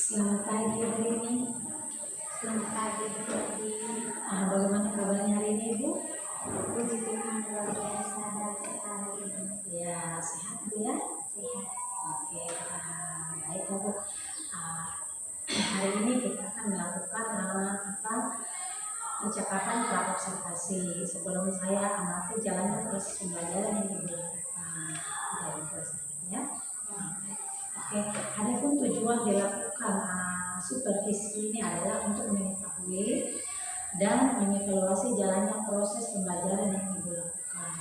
Selamat pagi hari ini. Selamat pagi Bu Feby. Bagaimana kabarnya hari ini, Ibu? Puji Tuhan luar biasa dan sekali. Ya, sehat Bu ya? Sehat. Oke, baik Bu. Hari ini kita akan melakukan percakapan pra-observasi. Sebelum saya amati jalannya proses pembelajaran yang Ibu lakukan dari prosesnya. Oke, adapun tujuan dilakukan supervisi ini adalah untuk mengetahui dan mengevaluasi jalannya proses pembelajaran yang Ibu lakukan.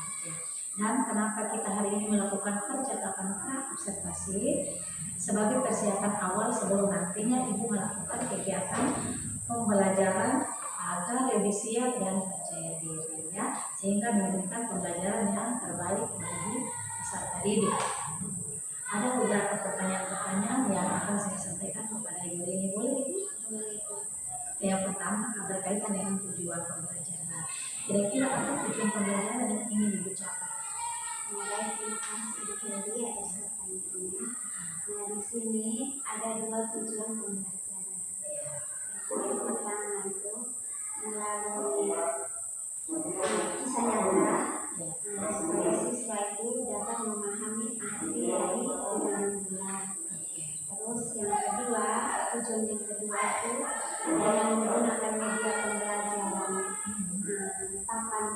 Dan kenapa kita hari ini melakukan percakapan pra-observasi sebagai persiapan awal sebelum nantinya Ibu melakukan kegiatan pembelajaran agar lebih siap dan percaya diri ya, sehingga memberikan pembelajaran yang terbaik bagi peserta didik. Ada beberapa pertanyaan-pertanyaan yang akan saya sampaikan kepada Ibu ini, boleh Ibu? Boleh Bu. Yang pertama berkaitan dengan tujuan pembelajaran. Kira-kira apa tujuan pembelajaran yang ingin Ibu capai? Baik, terima kasih Bu Feby atas pertanyaannya. Nah, di sini ada dua tujuan pembelajaran. Yang pertama itu melalui kisah nyata supaya siswa itu dapat memahami arti dari bilangan bulan. Terus yang kedua, tujuan yang kedua itu dengan menggunakan media pembelajaran papan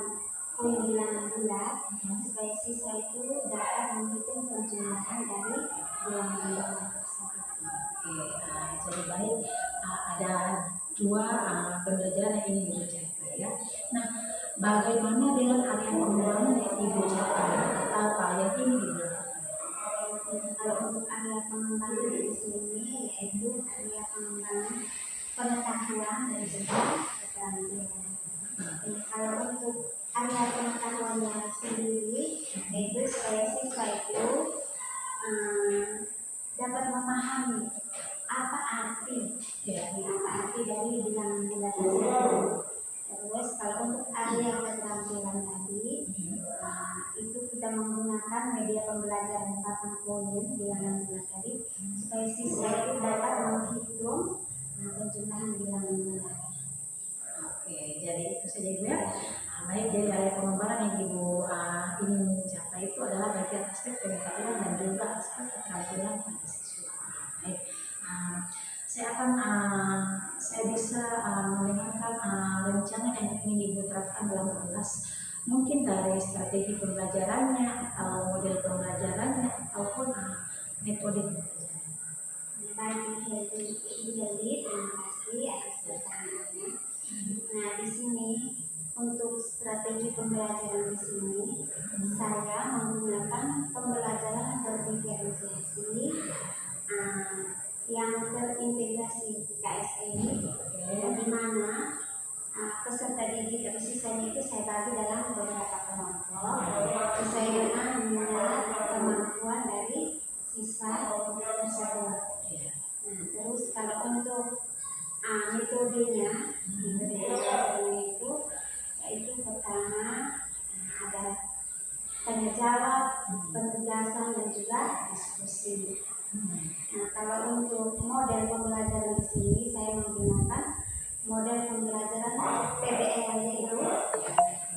koin bilangan bulat supaya siswa itu dapat menghitung penjumlahan dari bilangan bulan tersebut. Jadi baik, ada dua pembelajaran yang ingin Ibu capai ya. Nah, bagaimana dengan area pengembangan yang Ibu capai atau apa yang ingin Ibu lakukan? Kalau untuk area pengembangan di sini yaitu area pengembangan pengetahuan dan juga keterampilan. Kalau untuk area pengetahuannya sendiri yaitu supaya siswa itu dapat memahami apa arti dari bilangan bulat tersebut. Terus kalau untuk area keterampilan tadi itu kita menggunakan media pembelajaran papan koin bilangan bulat tadi supaya siswa itu dapat menghitung penjumlahan bilangan bulat. Oke, jadi itu saja Ibu ya. Baik, jadi area pengembangan yang Ibu ingin mencapai itu adalah bagian aspek pengetahuan dan juga aspek keterampilan pada siswa. Baik, saya bisa mendengarkan rencana yang ingin Ibu terapkan dalam kelas, mungkin dari strategi pembelajarannya atau model pembelajarannya ataupun metode pembelajaran. Baik, Ibu Heli, terima kasih atas pertanyaannya. Nah, di sini untuk strategi pembelajaran di sini saya menggunakan pembelajaran berdiferensiasi yang terintegrasi KSE, di mana peserta didik atau siswanya itu saya bagi dalam beberapa kelompok sesuai dengan minat kemampuan dari siswa tersebut. Nah, terus kalau untuk metodenya itu yaitu pertama ada tanya jawab, penugasan dan juga diskusi. Nah, kalau untuk model pembelajaran di sini saya menggunakan model pembelajaran PBL yaitu.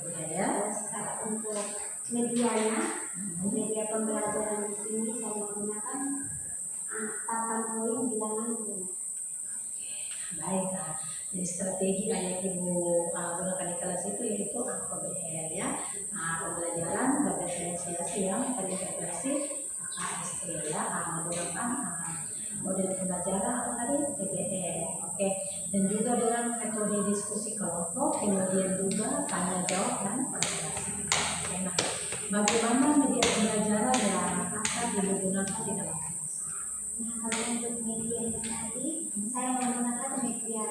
Terus kalau untuk media pembelajaran di sini saya menggunakan papan koin bilangan bulat. Baik, jadi strategi yang Ibu gunakan di kelas itu yaitu PBL ya, pembelajaran berdiferensiasi yang terintegrasi KSE ya, menggunakan model pembelajaran apa tadi PBL. Oke, dan juga dengan metode diskusi kelompok, kemudian juga tanya jawab dan evaluasi. Nah, bagaimana media pembelajaran yang akan digunakan di dalam kelas? Nah, kalau untuk media tadi saya menggunakan media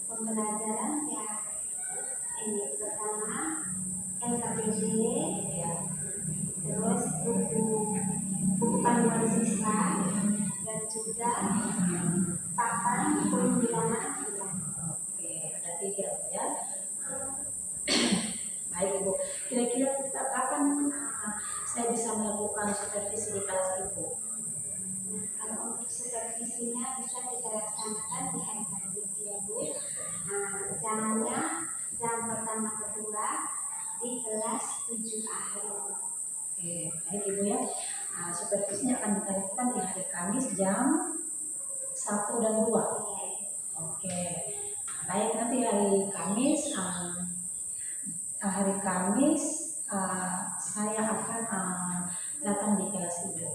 pembelajaran yang ini pertama LKPD ya, terus buku panduan siswa dan juga papan koin bilangan bulat. Oke, ada 3 ya. Baik Ibu, kira-kira kapan saya bisa melakukan supervisi di kelas Ibu? Kalau untuk supervisinya bisa kita laksanakan kelas 7A. Oke, baik Ibu ya. Supervisinya akan dilakukan di hari Kamis jam 1 dan 2. Oke, baik, nanti hari Kamis saya akan datang di kelas Ibu.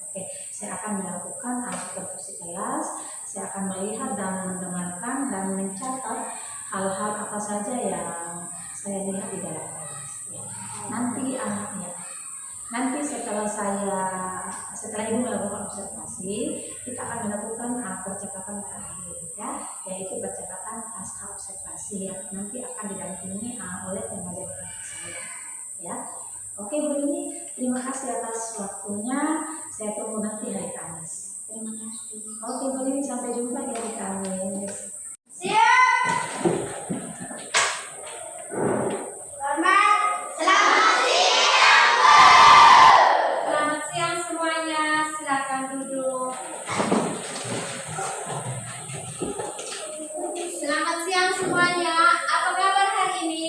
Oke, saya akan melakukan supervisi kelas. Saya akan melihat dan mendengarkan dan mencatat hal-hal apa saja yang saya lihat di dalam kelas. Ya. Nanti setelah Ibu melakukan observasi, kita akan melakukan percakapan terakhir, ya, yaitu percakapan pasca observasi yang nanti akan didampingi oleh pengajar saya, ya. Oke Bu Rini, terima kasih atas waktunya. Saya tunggu nanti hari Kamis. Terima kasih. Oke Bu Rini, sampai jumpa di hari Kamis. Siap. Selamat siang semuanya, silakan duduk. Selamat siang semuanya, apa kabar hari ini?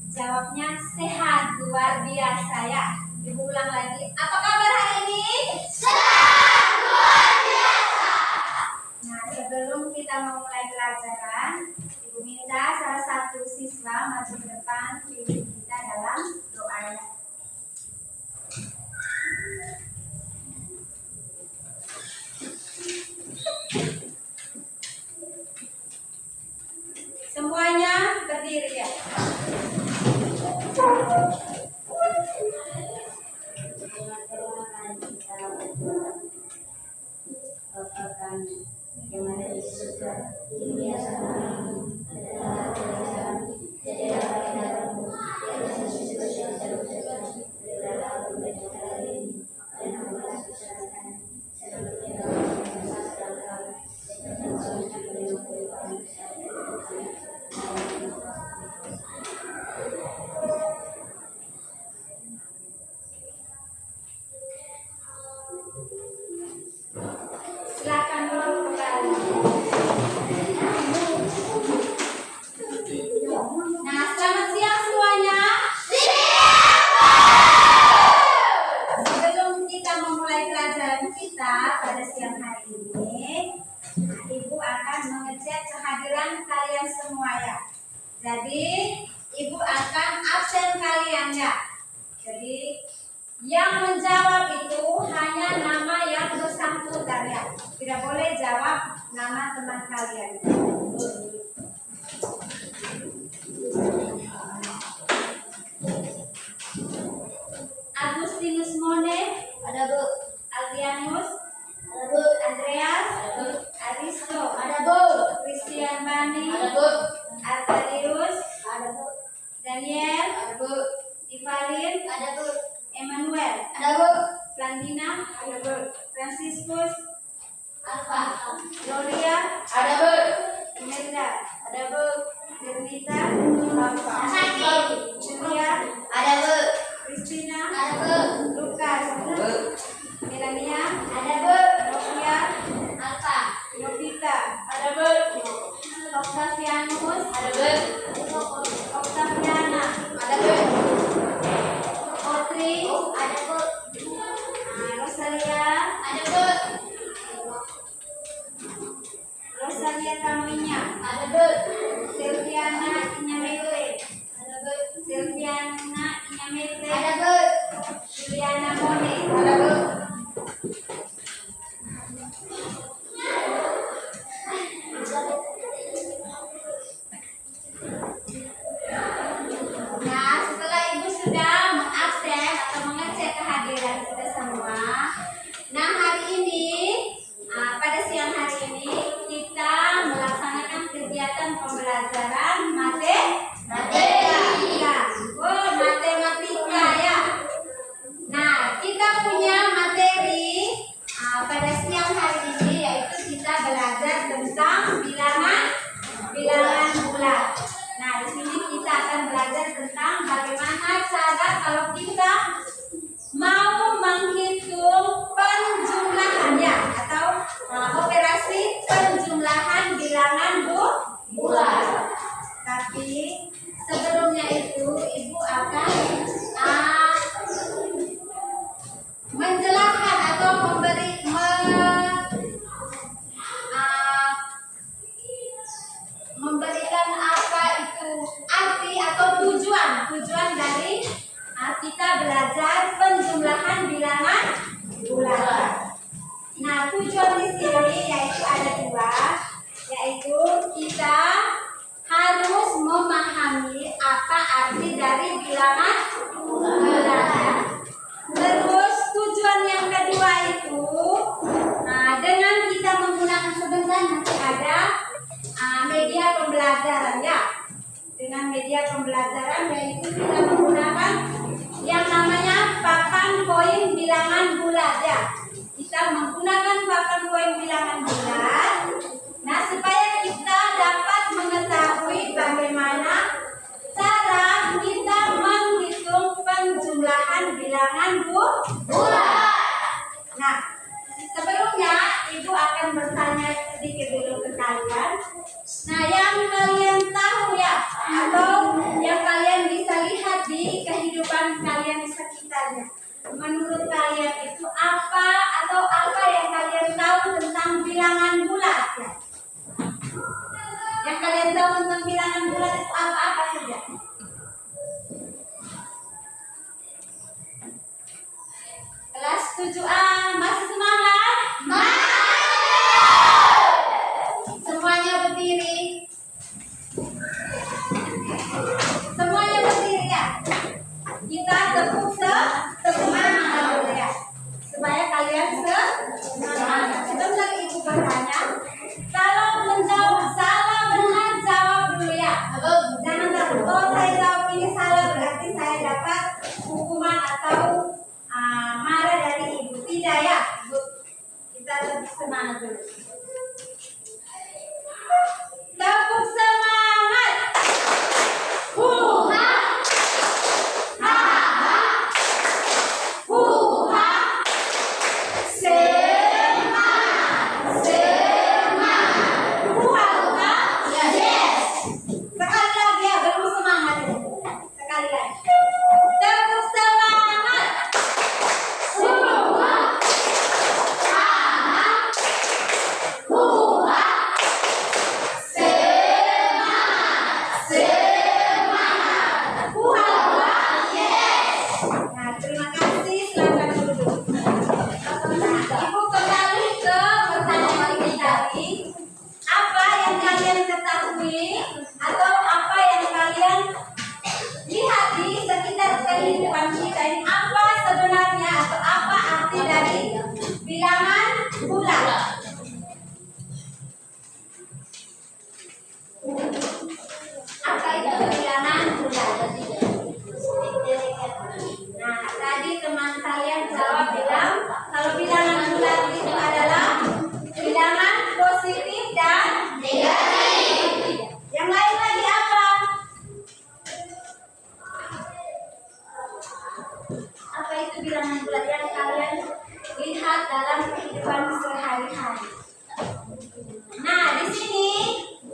Jawabnya sehat, luar biasa ya. Ibu ulang lagi, apa kabar hari ini? Sehat, luar biasa. Nah, sebelum kita memulai pelajaran, Ibu minta salah satu siswa maju ke depan pimpin kita dalam doa. Semuanya berdiri ya. Bapa kami yang ada di surga, dimuliakanlah namamu, berkatlah kerajaanmu, jadilah kehendakmu, di atas bumi seperti di surga. Berilah kami pada hari ini, dan ampunilah dosa kami, seperti yang kami ampuni dosa kami, dan jangan kami mengikuti kami. Silakan duduk kembali. Nah, selamat siang semuanya. Sebelum kita memulai pelajaran kita pada siang hari ini, Ibu akan mengecek kehadiran kalian semua ya. Jadi, Ibu akan absen kalian ya. Jadi, yang menjawab itu hanya nama yang bersangkutan ya. Tidak boleh jawab nama teman kalian. Agustinus Mone, ada Bu. Aldianus, ada Bu. Andreas, ada Bu. Aristo, ada Bu. Christian Bani, ada Bu. Artadius, ada Bu. Daniel, ada Bu. Ivalin, ada Bu. Emmanuel, ada Bu. Flandina, ada Bu. Franciscus, Alfa, Gloria, ada Bu. Imelda, ada Bu. Jernita, Alfa, Julia, ada Bu. Christina, ada Bu. Lukas, ada Bu. Melania, ada Bu. Novia, Alfa, Novita, ada Bu. Octavianus, ada Bu. Octaviana, ada Bu. Otri, ada Bu. Rosalia, ada Bu. Rosalia Kaminya, ada Bu. Silviana Inyamete, ada Bu. Silviana Inyamete, ada Bu. Juliana Mone, ada Bu. Nah, setelah Ibu sudah mengabsen atau mengecek kehadiran kita semua, nah hari ini, pada siang hari ini kita melaksanakan kegiatan pembelajaran matematika ya. Nah, kita punya materi pada siang hari ini, yaitu kita belajar tentang bilangan bulat. Nah, di sini kita akan belajar tentang bagaimana cara kalau kita mau menghitung penjumlahannya atau operasi penjumlahan bilangan bulat. Tapi sebelumnya itu Ibu akan menjelaskan atau memberikan apa itu arti atau tujuan dari kita belajar penjumlahan bilangan bulan. Nah, tujuan di sini yaitu ada dua, yaitu kita harus memahami apa arti dari bilangan bulan. Terus tujuan yang kedua itu, dengan kita menggunakan sebentar nanti ada media pembelajaran ya. Dengan media pembelajaran yaitu kita menggunakan yang namanya papan koin bilangan bulat ya. Kita menggunakan papan koin bilangan bulat. Nah, supaya kita dapat mengetahui bagaimana cara kita menghitung penjumlahan bilangan bulat. Nah, sebelumnya Ibu akan bertanya sedikit dulu ke kalian. Nah, yang kalian tahu ya, atau yang kalian bisa lihat di kehidupan kalian di sekitarnya. Menurut kalian itu apa atau apa yang kalian tahu tentang bilangan bulat ya? Yang kalian tahu tentang bilangan bulat itu apa saja? Kelas 7A masih semangat? Semuanya berdiri. Semuanya berdiri ya. Kita tepuk semangat dulu ya. Supaya kalian semangat. Sebentar Ibu bertanya. Kalau menjawab salah benar jawab dulu ya. Jangan takut. Kalau saya jawab ini salah berarti saya dapat hukuman atau marah dari Ibu. Tidak ya. Kita tepuk semangat dulu. Tepuk semangat. Huha. Ha. Huha. Semangat. Huha. Yes. Sekali lagi ya, belum semangat. Sekali lagi. Tepuk semangat. Huha. Huha. Nah, terima kasih. Selamat duduk. Ibu kembali ke pertanyaan ini tadi. Apa yang kalian ketahui atau apa yang kalian lihat di sekitar kehidupan kita ini? Apa sebenarnya atau apa arti dari bilangan bulat? Apa itu bilangan bulat? Nah, tadi teman kalian jawab bilang kalau bilangan bulat itu adalah bilangan positif dan negatif. Yang lain lagi apa? Apa itu bilangan bulat yang kalian lihat dalam kehidupan sehari-hari? Nah, di sini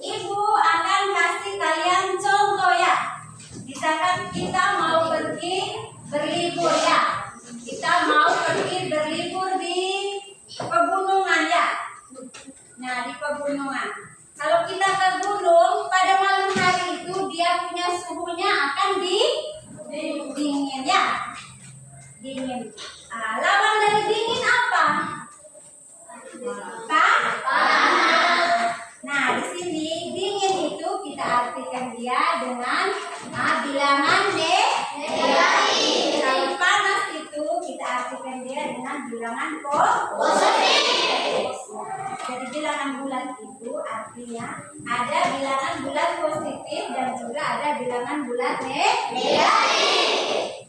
Ibu akan kasih kalian contoh ya. Misalkan kita mau pergi berlibur ya. Kita mau pergi berlibur di pegunungan ya. Nah, di pegunungan. Kalau kita ke gunung pada malam hari itu dia punya suhunya akan dingin ya. Dingin. Lawan dari dingin apa? Panas. Nah, di sini dingin itu kita artikan dia dengan bilangan negatif. Kalau panas itu kita artikan dia dengan bilangan positif. Jadi bilangan bulat itu artinya ada bilangan bulat positif dan juga ada bilangan bulat negatif.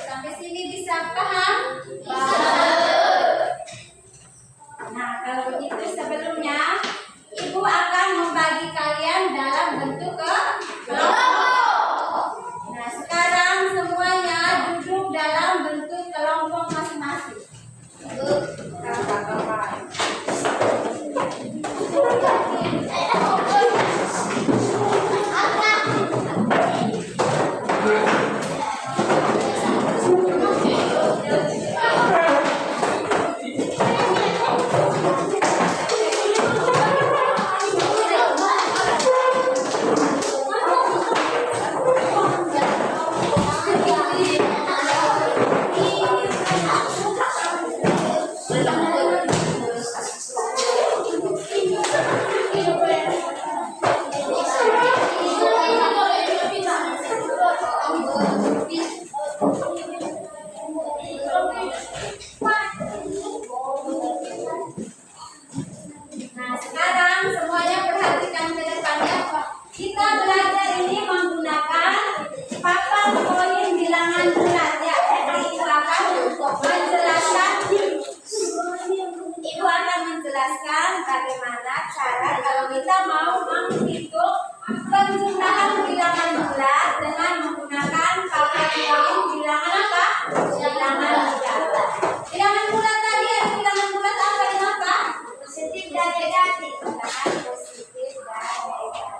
Sampai sini bisa paham? Nah, kalau begitu sebelumnya Ibu akan membagi kalian dalam bentuk kelompok. Nah, sekarang semuanya duduk dalam bentuk kelompok masing-masing. Kakak-kakak. penjumlahan bilangan bulat dengan menggunakan kategori bilangan apa? Bilangan bulat. Bilangan bulat tadi ada bilangan bulat apa dan apa? Positif dan negatif. Bilangan positif dan negatif.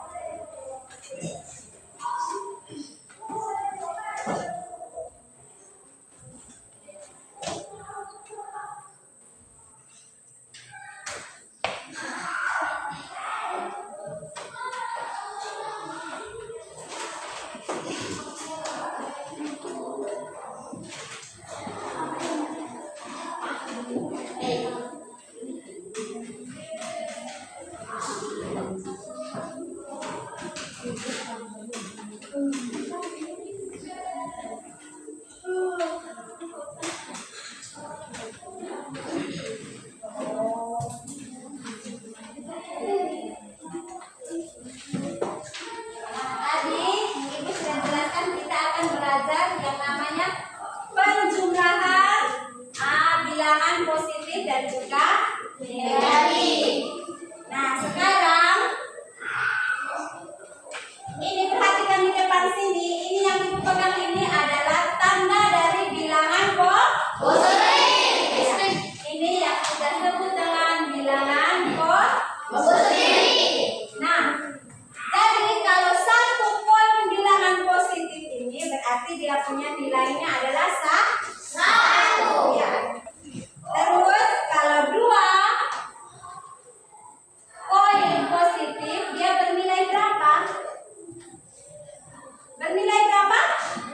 Tadi Ibu sudah jelaskan kita akan belajar yang namanya penjumlahan bilangan positif dan juga negatif. Nah, sekarang ini perhatikan di depan sini. Ini yang Ibu pegang ini adalah tanda dari bilangan positif. Ya. Ini yang kita sebut dengan bilangan positif. Nah, jadi kalau satu poin bilangan positif ini berarti dia punya nilainya adalah 1. Ya. Terus kalau 2 poin positif dia bernilai berapa? Bernilai berapa?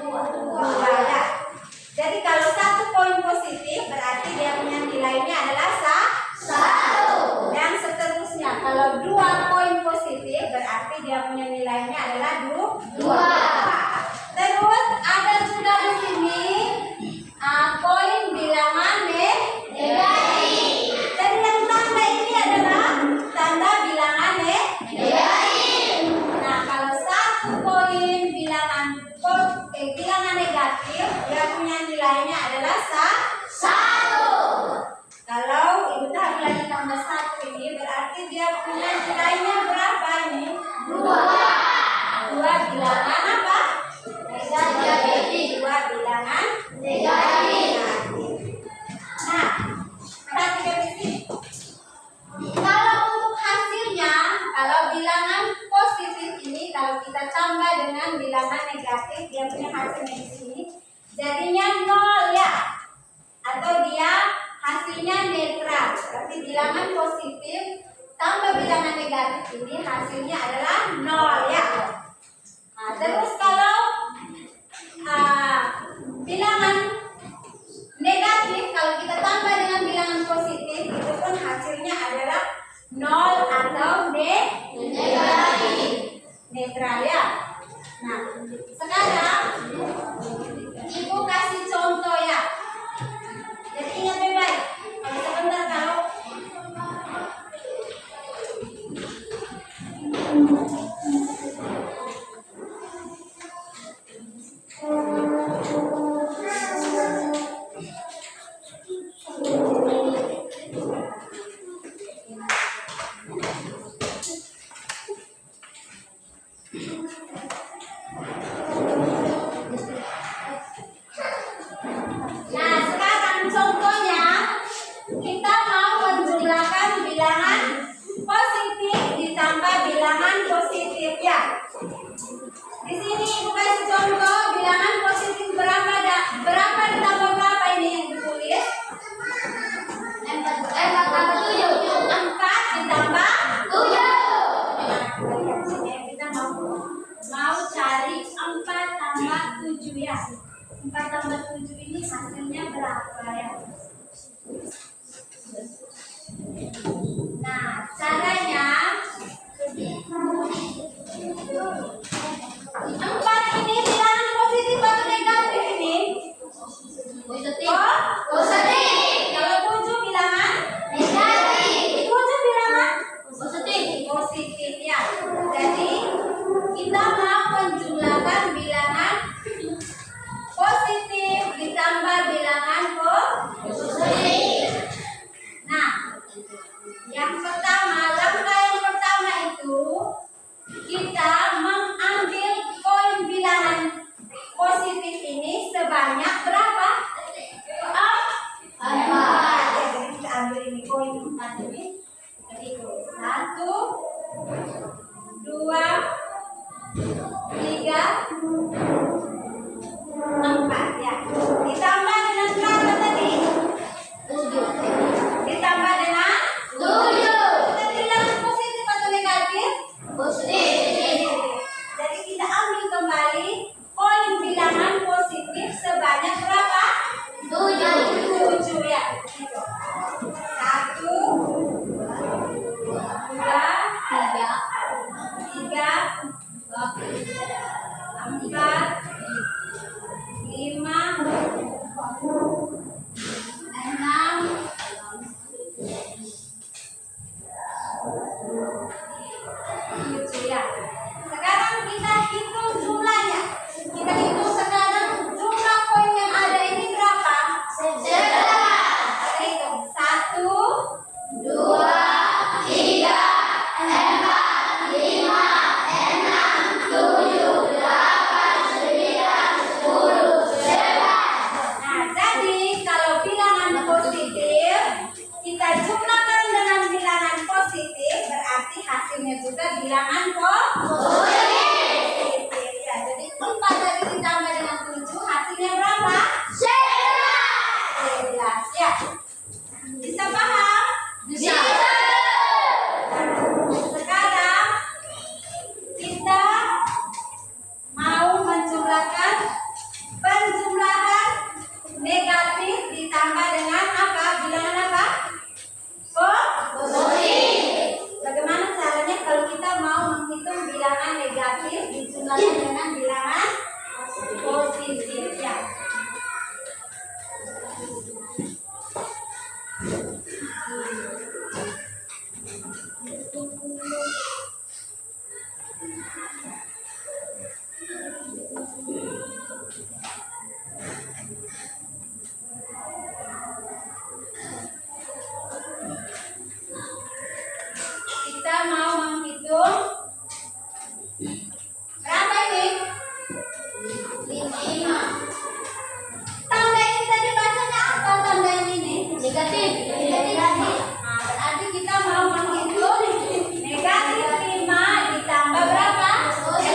2 ya. Jadi kalau 1 poin positif berarti dia punya nilainya adalah 1. Dan seterusnya kalau 2 poin positif berarti dia punya nilainya adalah 2. Terus ada juga di sini poin bilangan negatif. Dan yang tanda ini adalah tanda bilangan negatif. Nah, kalau 1 poin bilangan negatif dia punya nilainya adalah 1. Kalau Ibu tahu lagi tambah 1 ini berarti dia punya nilainya berapa ini? 2 bilangan apa? Negatif. 2 bilangan negatif. Nah, perhatikan di sini. Kalau untuk hasilnya, kalau bilangan positif ini kalau kita tambah dengan bilangan negatif, dia punya hasilnya di sini jadinya 0 ya. Atau dia hasilnya netral. Berarti bilangan positif tambah bilangan negatif ini hasilnya adalah 0 ya. Nah, terus kalau bilangan negatif kalau kita tambah dengan bilangan positif itu pun hasilnya adalah 0 atau negatif. Netral ya. Nah, sekarang Ibu kasih contoh ya. Jadi ingat baik-baik. Kalau sebentar kalau nah, sekarang contohnya kita mau menjumlahkan bilangan positif ditambah bilangan positif ya. Di sini Ibu kasih contoh bilangan positif berapa ditambah berapa ini yang ditulis? 4 ditambah 7. Nah, kita mau cari 4 tambah 7 ya. 4 tambah 7 ini hasilnya berapa ya? Nah, caranya 4 ini bilangan positif atau negatif ini? Positif. Oh, positif. Kalau 7 bilangan negatif. 7 bilangan positif. Positif ya. Jadi kita mau menjumlahkan bilangan positif ditambah bilangan positif. Nah, langkah yang pertama itu kita 3, 4 ya. Ditambah dengan berapa tadi? 7. Ditambah dengan 7. Kita bilang positif atau negatif? Positif. Jadi kita ambil kembali poin bilangan positif sebanyak berapa? 7 ya. 1, 2, 3, 4, 5, 6, 7 ya. Sekarang kita hitung jumlahnya. Kita hitung sekarang jumlah poin yang ada ini berapa? 11. Kita hitung 1, 2, 3, 4, 5, 6, 7, 8, 9, 10, 11. Nah, jadi kalau bilangan positif kita jumlahkan dengan bilangan positif, berarti hasilnya juga bilangan positif. Ya, jadi 4 tadi ditambah dengan 7, hasilnya berapa? 11 ya. Bisa paham? Bisa. Sekarang kita mau menjumlahkan penjumlahan negatif ditambah dengan apa? Bilangan apa? Positif. Bagaimana caranya kalau kita mau menghitung bilangan negatif dijumlahkan dengan bilangan positif ya? Kita mau menghitung berapa ini? 5. Tanda ini tadi bacanya apa tanda ini? Negatif. Nah, berarti kita mau menghitung negatif 5 ditambah berapa? 11.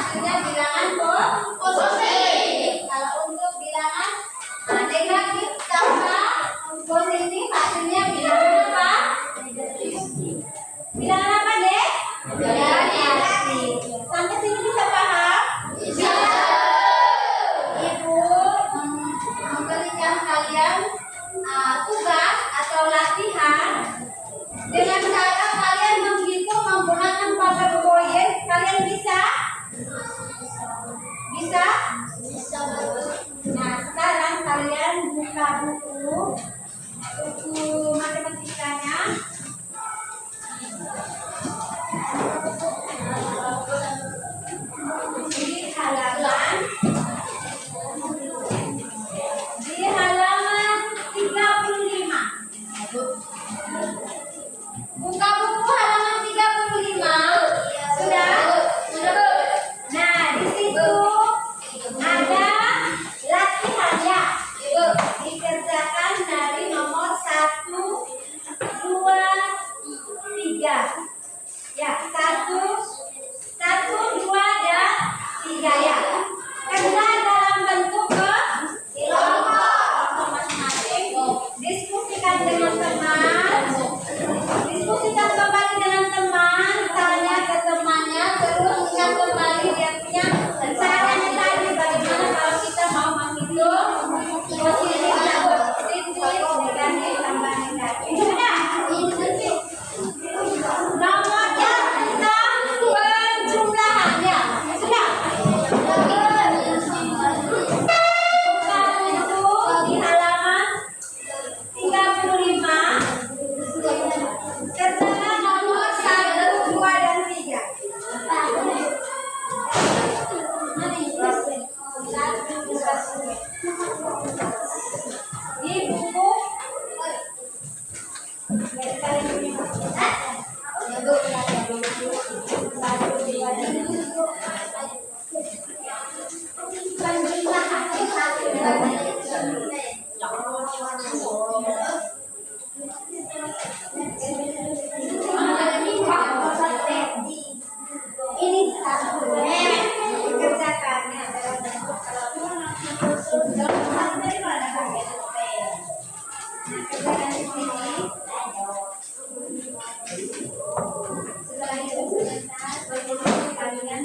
hasilnya bilangan positif. Kalau untuk bilangan negatif tambah positif hasilnya bilangan apa? Bilangan apa, Dek? Bilangan negatif. Sampai sini bisa paham? Bisa. Ibu memberikan kalian tugas atau latihan dengan cara kalian menghitung menggunakan PowerPoint. Kalian bisa? Bisa? Nah, sekarang kalian buka buku matematikanya. Di halaman 35. Buka buku halaman 35. Sudah? Nah, di situ ada latihannya. Dikerjakan dari nomor 1, 2, 3. Ya, 1, 2, dan 3 ya. Kerja dalam bentuk kelompok masing-masing. Diskusikan dengan teman. Diskusikan kembali dengan teman. Tanya ke temannya. Terus ingat kembali dia punya caranya tadi. Bagaimana kalau kita mau menghitung positif dan positif, negatif tambah negatif. Sudah? Nomornya tentang penjumlahannya. Sudah? Buka itu di halaman 35. Kerjakan nomor 1, 2, dan 3. Di buku ini satu dikerjakannya dalam bentuk kerjakan di sini. Setelah itu kalian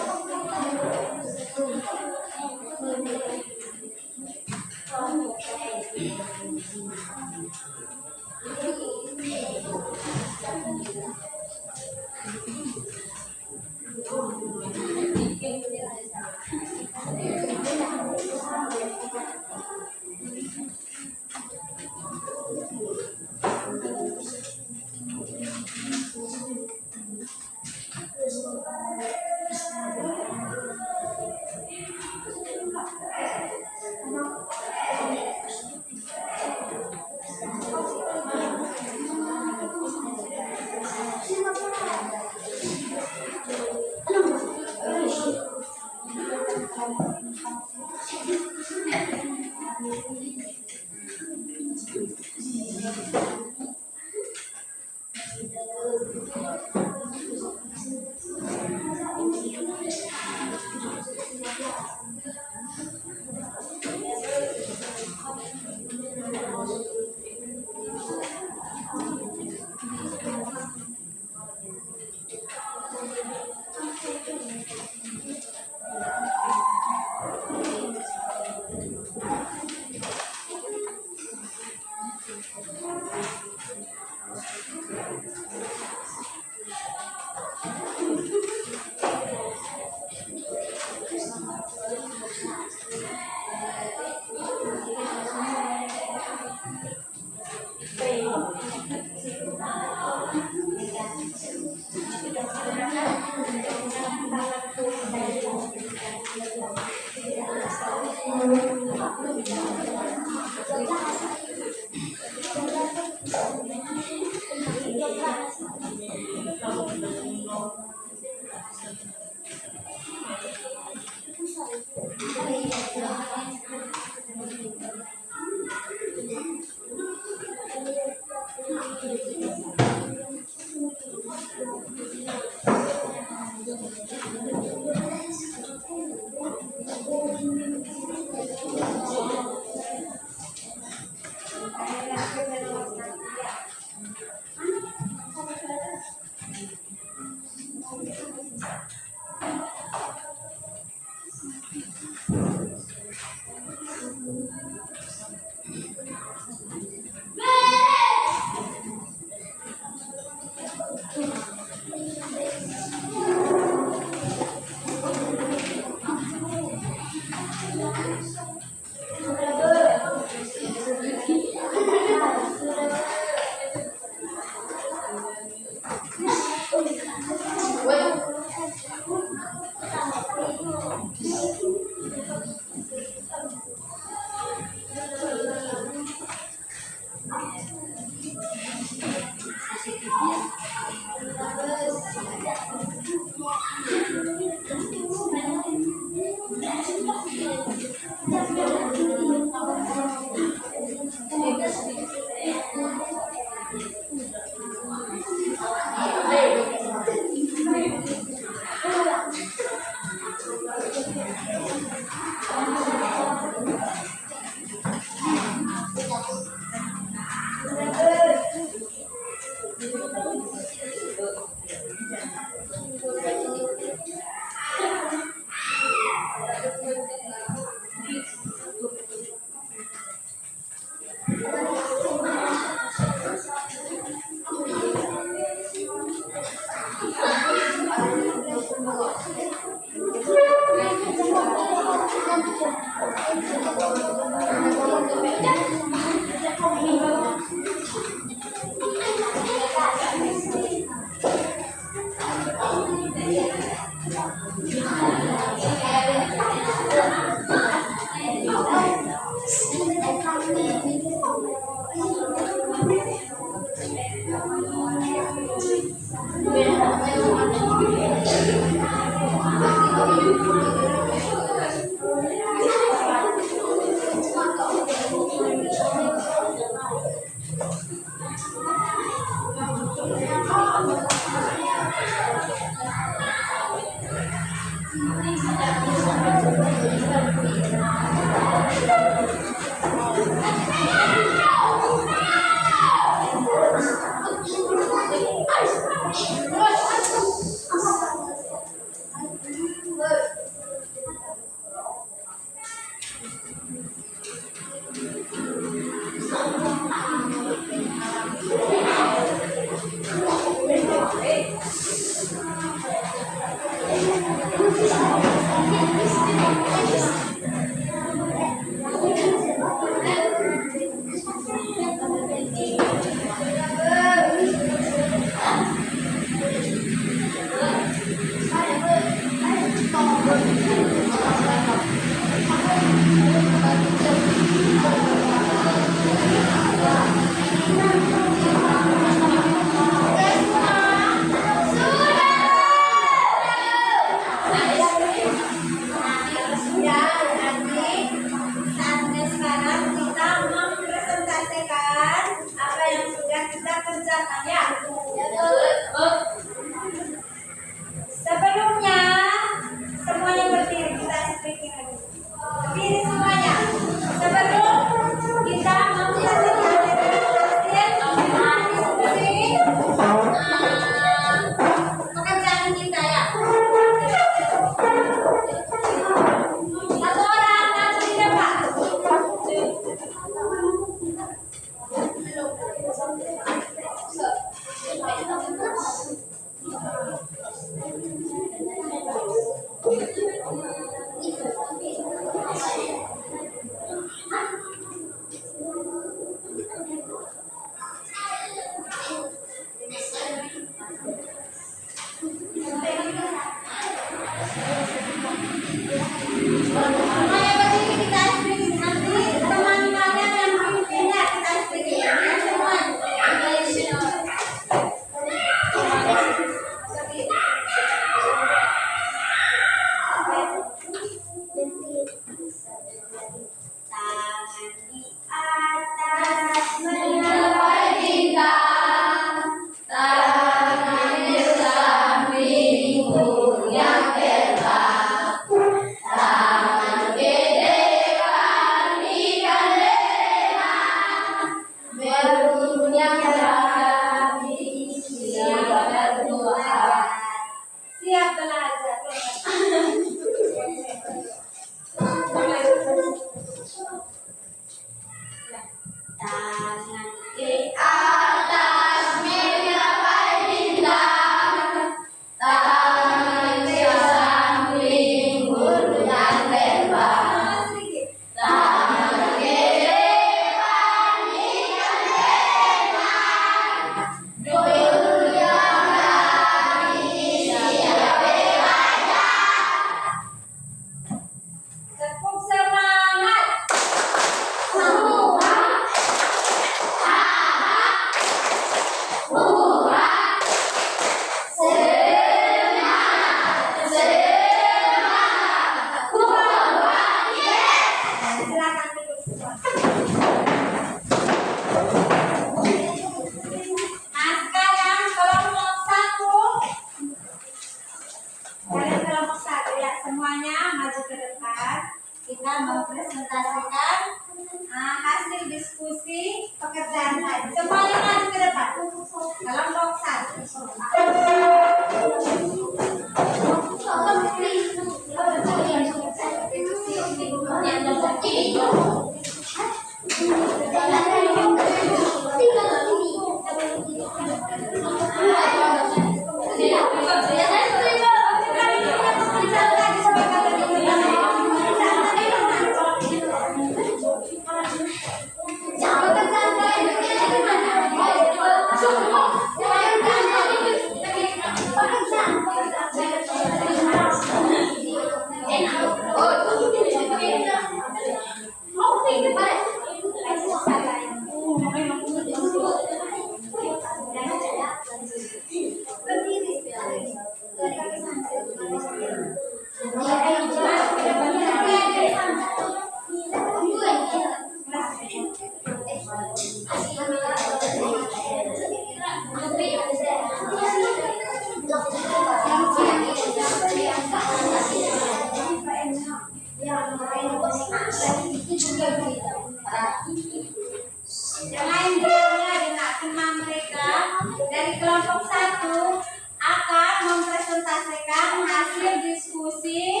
presentasikan hasil diskusi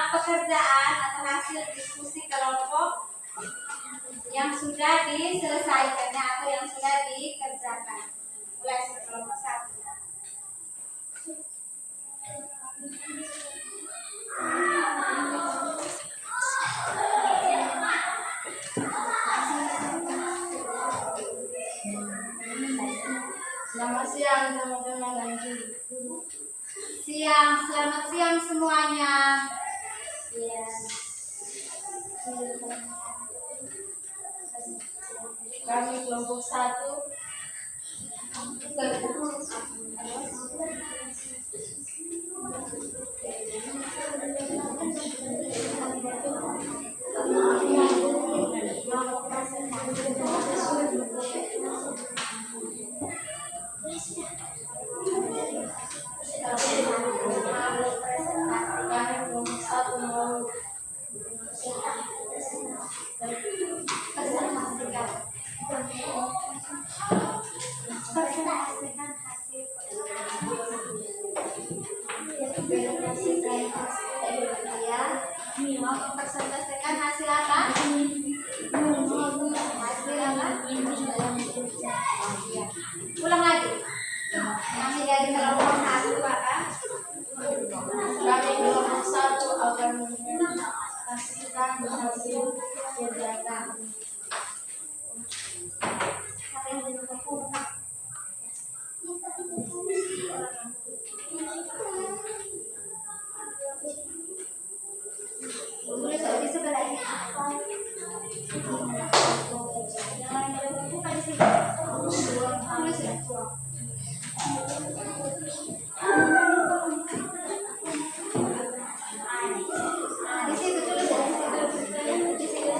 pekerjaan atau hasil diskusi kelompok yang sudah diselesaikannya atau yang sudah dikerjakan. Mulai kelompok 1. Selamat siang teman-teman dan guru. Selamat siang semuanya. Kami kelompok 1. Presentasikan hasil Mau mempresentasikan hasil apa? Hasil apa? Ulang lagi. Kami dari kelompok 1 apa? Kami kelompok 1 akan mempresentasikan hasil kegiatan. Tulis di sebelah ini. Bukan di sini. Tulis ya. Di situ tulis ya. Di situ.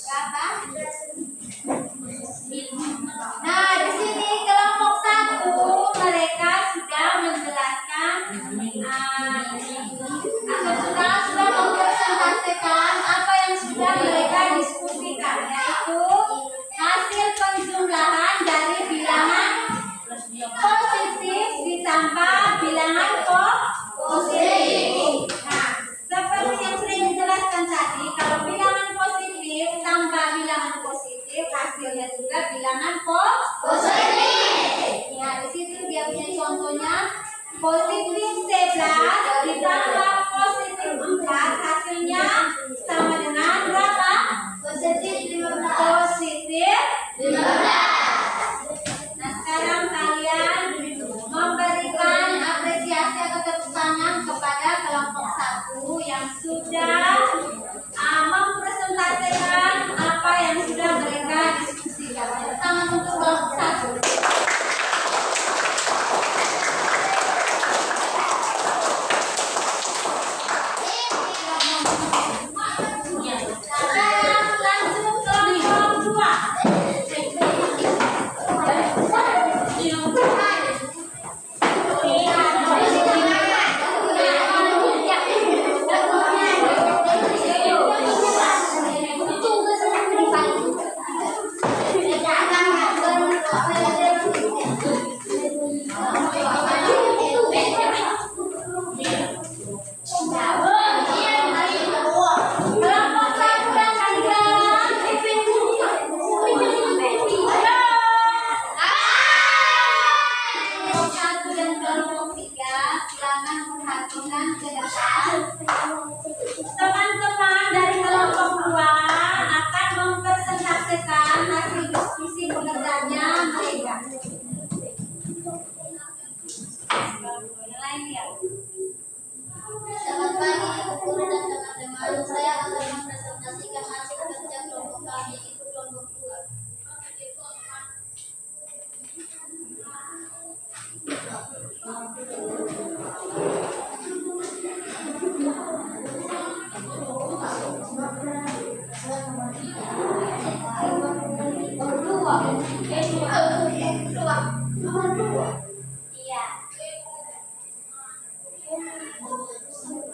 Berapa? kami itu kelompok 2. Iya. Kelompok 1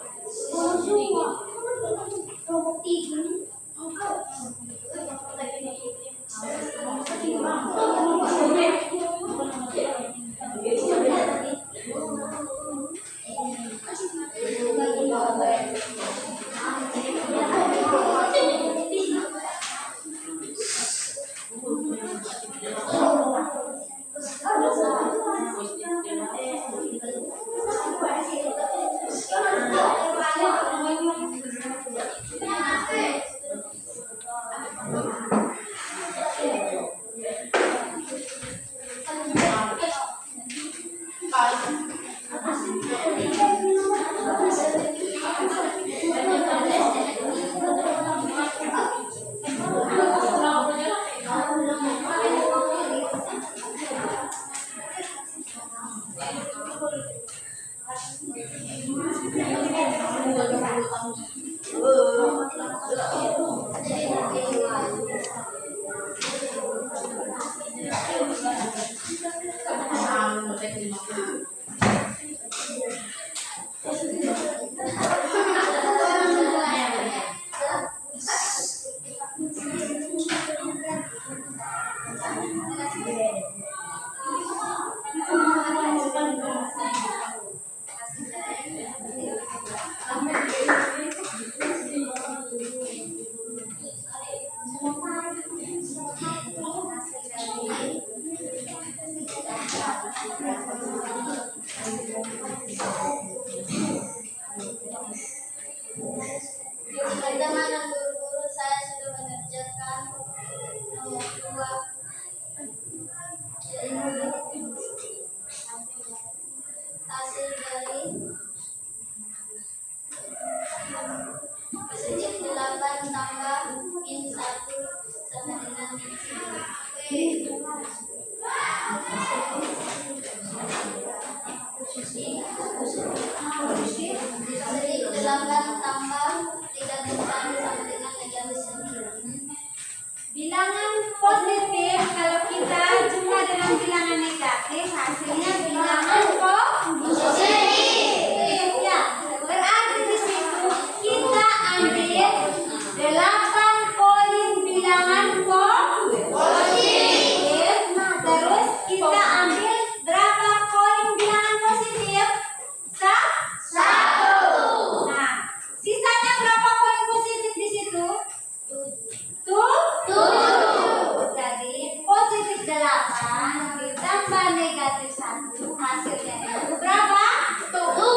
hasilnya itu berapa? 7.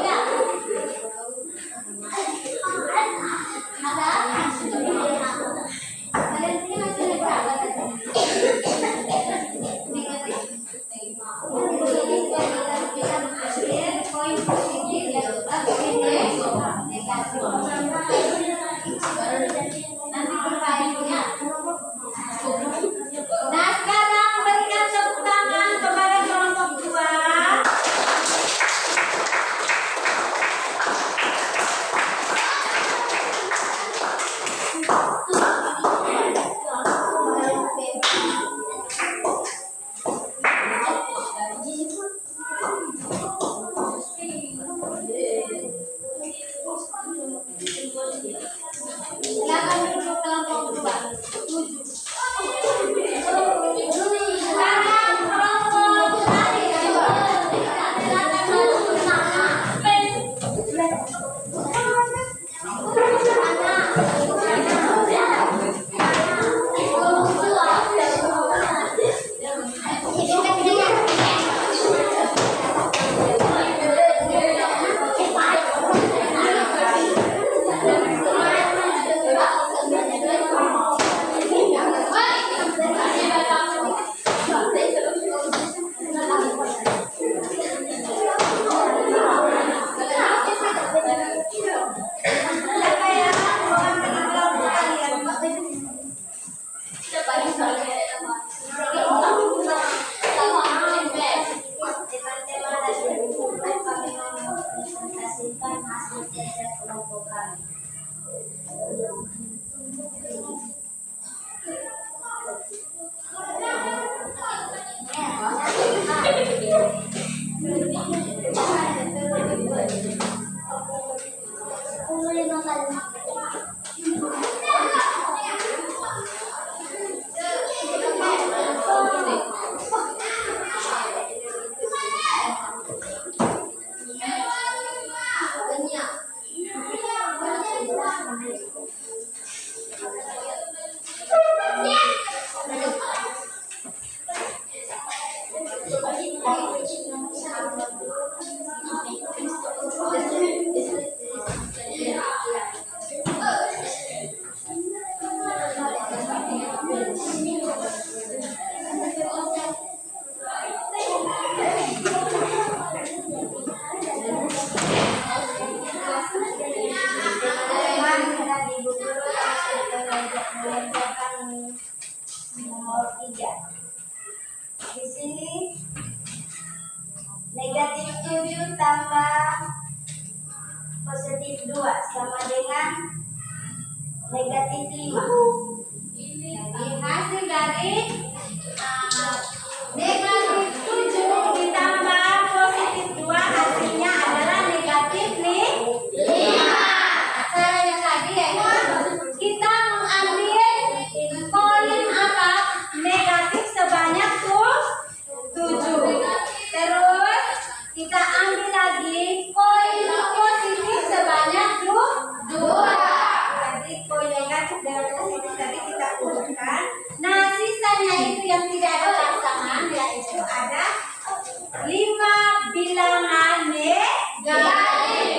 Ya. Kalian punya hasilnya berapa tadi? Negatif. Poin positif dan negatif. Nanti perbaikannya. Nah, sekarang berikan tepuk tangan kepada kelompok 2. Silakan duduk kelompok 2. 7. Sekarang kelompok 3. mengerjakan nomor 3. Di sini negatif 7 tambah positif 2 sama dengan negatif 5. Jadi hasil dari negatif 7 ditambah positif 2 hasilnya adalah negatif 5. Caranya tadi yaitu kita mengambil koin apa? Negatif sebanyak 7. Terus kita ambil lagi koin positif sebanyak 2. Jadi koin negatif dan positif tadi kita urutkan. Nah, sisanya itu yang tidak ada pasangan yaitu ada 5 bilangan negatif.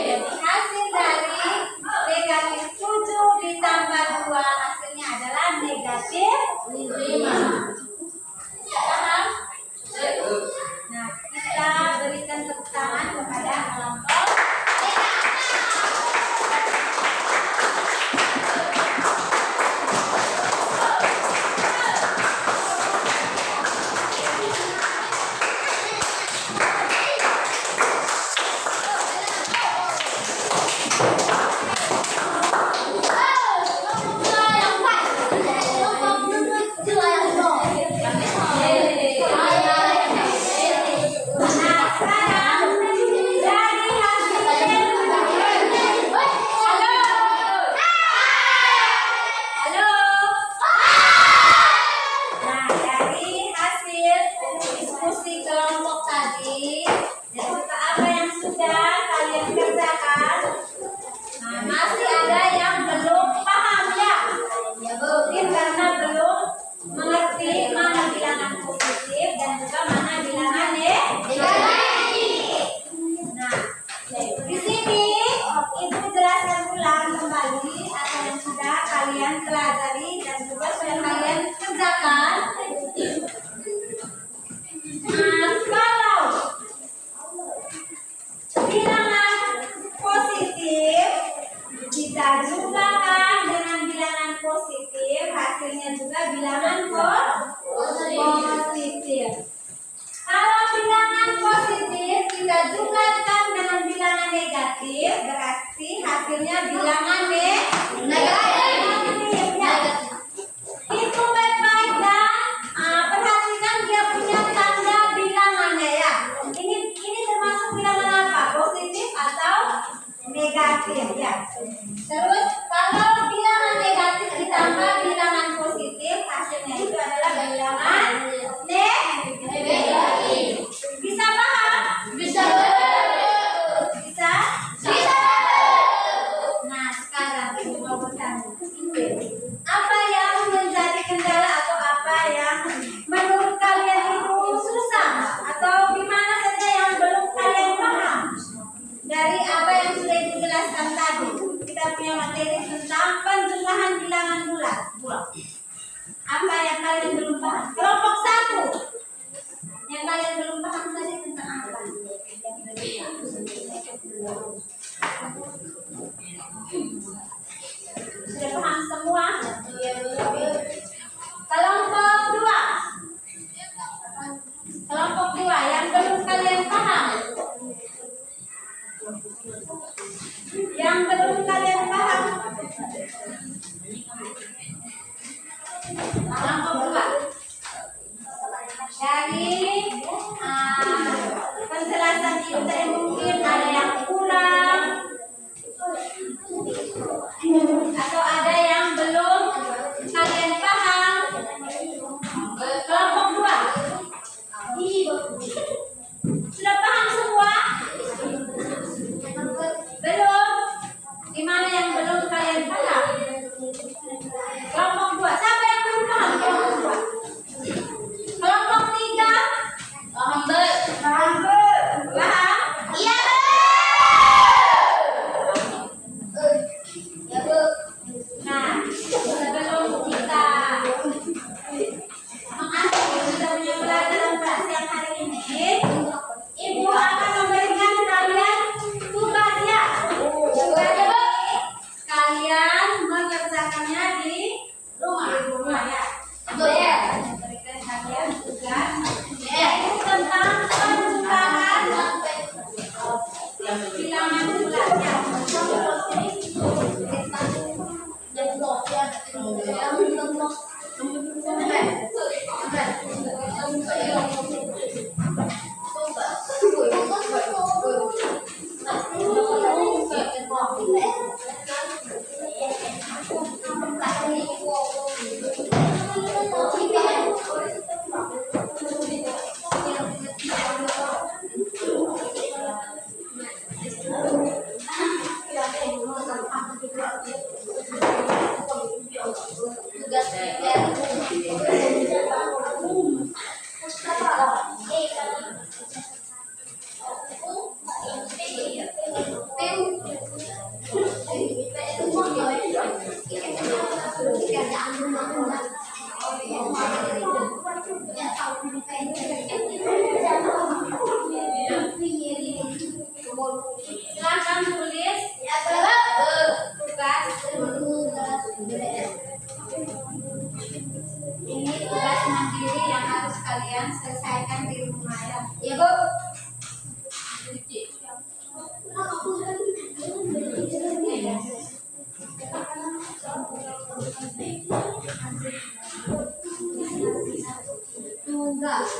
Jadi hasil dari negatif 7 ditambah 2 hasilnya adalah negatif 5. Paham? Nah, kita berikan tepuk tangan kepada kelompok. Hasilnya juga bilangan positif. Kalau bilangan positif kita jumlahkan dengan bilangan negatif, berarti hasilnya bilangan negatif. Hitung baik-baik dan perhatikan dia punya tanda bilangannya ya. Ini termasuk bilangan apa? Positif atau negatif ya. Terus kalau bilangan negatif ditambah bilangan positif Silakan tulis tugas. Ini tugas mandiri yang harus kalian selesaikan di rumah ya. Ya, Bu. Tugas.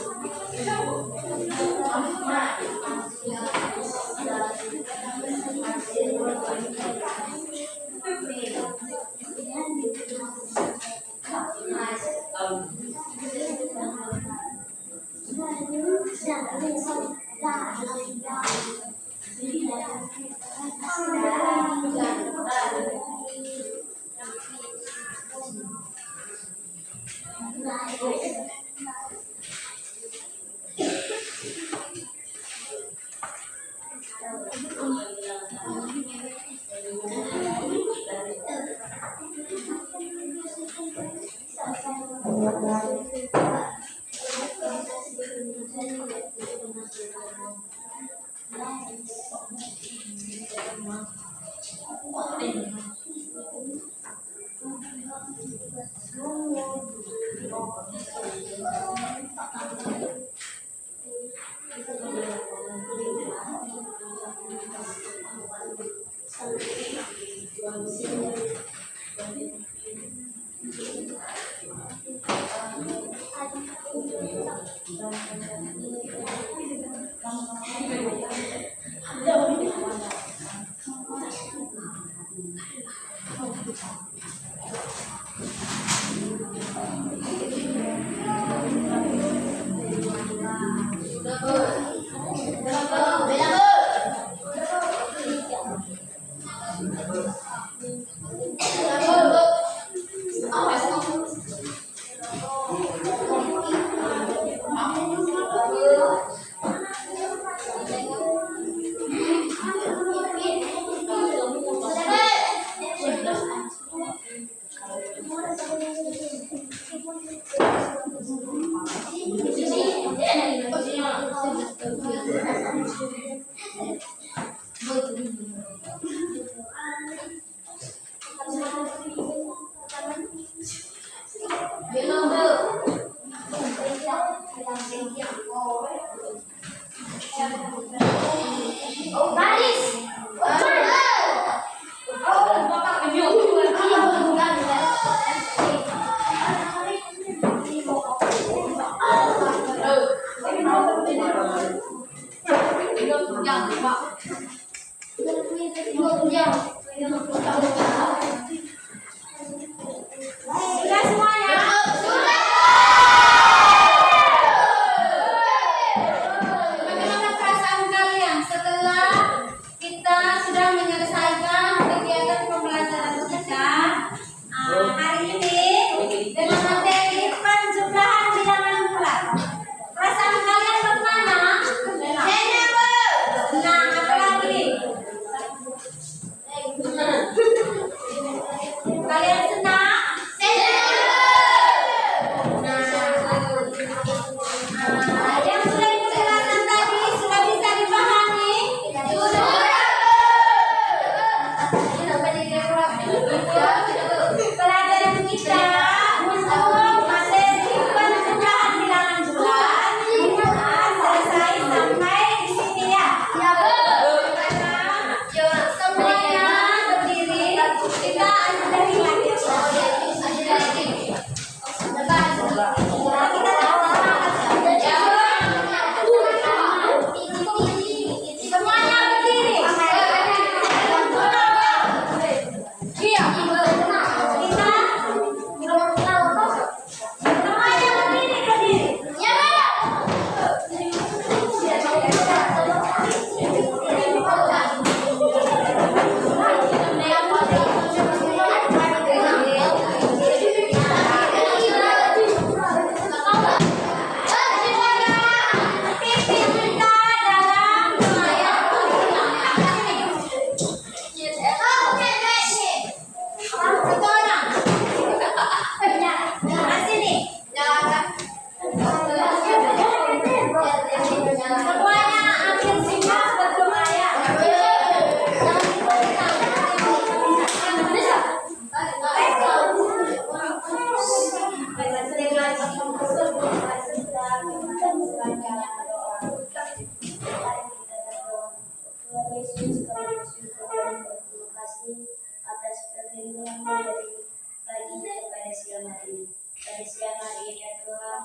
pada siang hari ini. Pada siang hari ini ya Tuhan,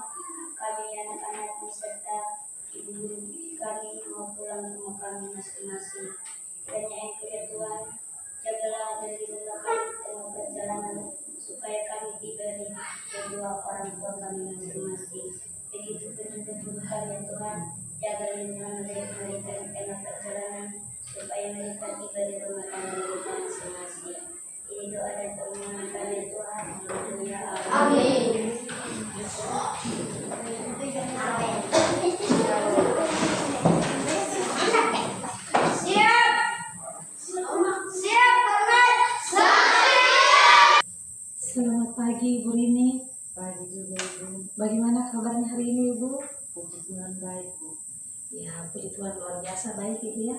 kami anak-anakmu serta ibu kami mau pulang ke rumah kami masing-masing. Kiranya Engkau ya Tuhan, jagalah dan lindungilah kami dalam perjalanan supaya kami diberi kedua orang tua kami masing-masing. Begitu juga Tuhan ya Tuhan, jaga lindungan mereka di tengah perjalanan supaya mereka tiba di rumah tangga mereka masing-masing. Ini doa dan permohonan kami ya Tuhan. Haleluya. Amin. Siap. Siap, Korban. Selamat pagi Ibu Rini. Pagi juga Ibu. Bagaimana kabarnya hari ini Ibu? Puji Tuhan baik Bu. Ya, puji Tuhan luar biasa baik Ibu ya.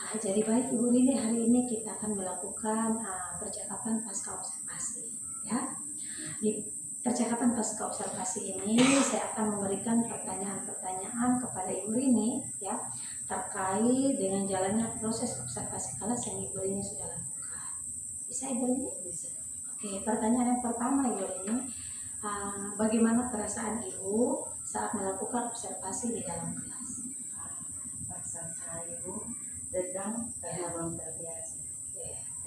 Jadi baik Ibu Rini, hari ini kita akan melakukan percakapan pasca observasi ya. Di percakapan pasca observasi ini saya akan memberikan pertanyaan-pertanyaan kepada Ibu Rini ya, terkait dengan jalannya proses observasi kelas yang Ibu Rini sudah lakukan. Bisa Ibu Rini? Bisa. Oke, pertanyaan yang pertama Ibu Rini, bagaimana perasaan Ibu saat melakukan observasi di dalam kelas? Perasaan saya Bu tegang karena belum terbiasa.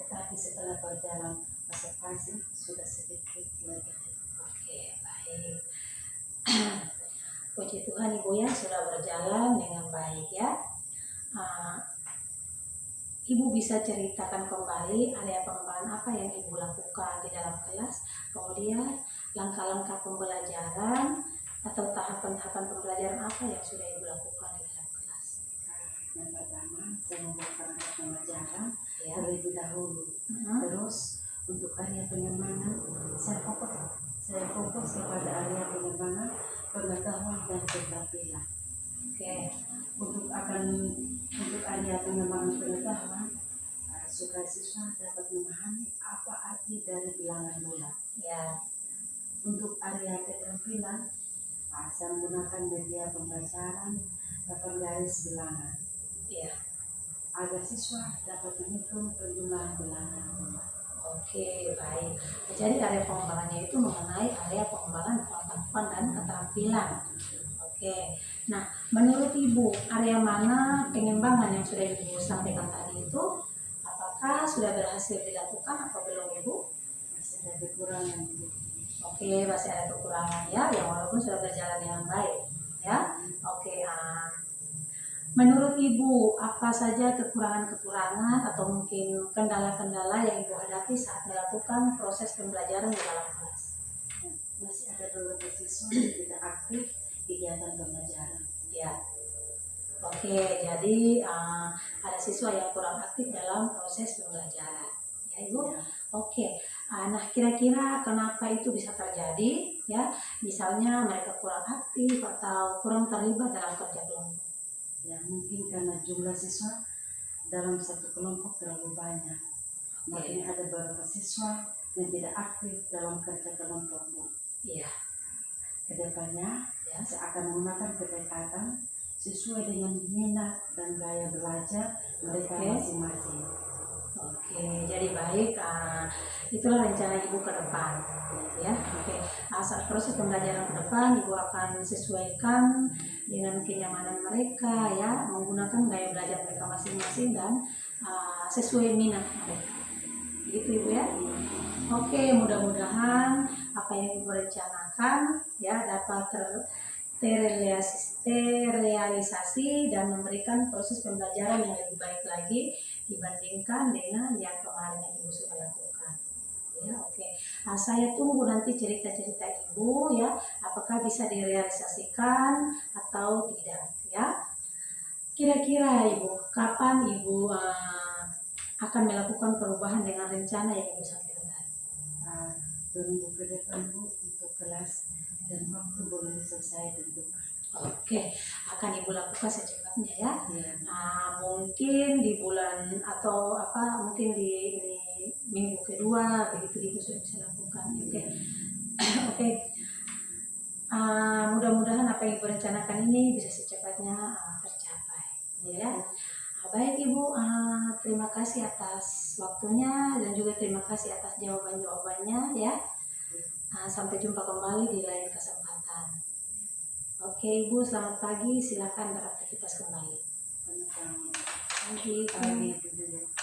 Tetapi setelah berjalan observasi sudah sedikit lega. Oke, baik. Puji Tuhan Ibu ya, sudah berjalan dengan baik ya. Ibu bisa ceritakan kembali area pengembangan apa yang Ibu lakukan di dalam kelas, kemudian langkah-langkah pembelajaran atau tahapan-tahapan pembelajaran apa yang sudah Ibu lakukan di dalam kelas. Yang pertama saya membuat perangkat pembelajaran Ya. terlebih dahulu. Terus untuk area pengembangan saya fokus kepada area pengembangan pengetahuan dan keterampilan. Oke. Untuk area pengembangan pengetahuan, supaya siswa dapat memahami apa arti dari bilangan bulat. Ya. Untuk area keterampilan, saya menggunakan media pembelajaran papan garis bilangan Ya. agar siswa dapat menghitung penjumlahan bilangan bulat. Oke, baik. Jadi area pengembangannya itu mengenai area pengembangan pengetahuan dan keterampilan. Oke. Nah, menurut Ibu, area mana pengembangan yang sudah Ibu sampaikan tadi itu? Apakah sudah berhasil dilakukan atau belum Ibu? Masih ada kekurangan Bu. Oke, masih ada kekurangan ya, yang walaupun sudah berjalan dengan baik ya. Oke, menurut Ibu, apa saja kekurangan-kekurangan atau mungkin kendala-kendala yang Ibu hadapi saat melakukan proses pembelajaran di dalam kelas? Masih ada beberapa siswa yang tidak aktif kegiatan pembelajaran. Ya. Oke, jadi ada siswa yang kurang aktif dalam proses pembelajaran. Ya, Ibu. Ya. Oke. Nah, kira-kira kenapa itu bisa terjadi? Ya, misalnya mereka kurang aktif atau kurang terlibat dalam kerja kelompok. Ya, mungkin karena jumlah siswa dalam satu kelompok terlalu banyak. Makanya ada beberapa siswa yang tidak aktif dalam kerja kelompok Bu. Iya. Kedepannya, Ya. saya akan menggunakan pendekatan sesuai dengan minat dan gaya belajar mereka Oke. masing-masing. Oke, jadi baik. Itulah rencana Ibu ke depan, ya. Oke. Saat proses pembelajaran ke depan, Ibu akan sesuaikan dengan kenyamanan mereka, ya, menggunakan gaya belajar mereka masing-masing dan sesuai minat mereka. Gitu Ibu ya. Oke, mudah-mudahan apa yang Ibu rencanakan ya dapat terrealisasi dan memberikan proses pembelajaran yang lebih baik lagi dibandingkan dengan yang kemarin yang Ibu sudah lakukan. Ya, oke. Saya tunggu nanti cerita-cerita Ibu ya, apakah bisa direalisasikan atau tidak ya. Kira-kira Ibu, kapan Ibu akan melakukan perubahan dengan rencana yang Ibu sampaikan tadi? 2 minggu ke depan Bu untuk kelas dan waktu boleh selesai tentukan. Oke, akan Ibu lakukan secepatnya ya. Ya. Mungkin di bulan atau mungkin di ini minggu kedua begitu Ibu sudah bisa lakukan. Oke. Oke. Mudah-mudahan apa yang Ibu rencanakan ini bisa secepatnya tercapai. Ya. Baik Ibu, terima kasih atas waktunya dan juga terima kasih atas jawaban-jawabannya ya. Sampai jumpa kembali di lain kesempatan. Oke Ibu, selamat pagi. Silakan beraktivitas kembali. Sama-sama. Pagi. Pagi, Bu Julia.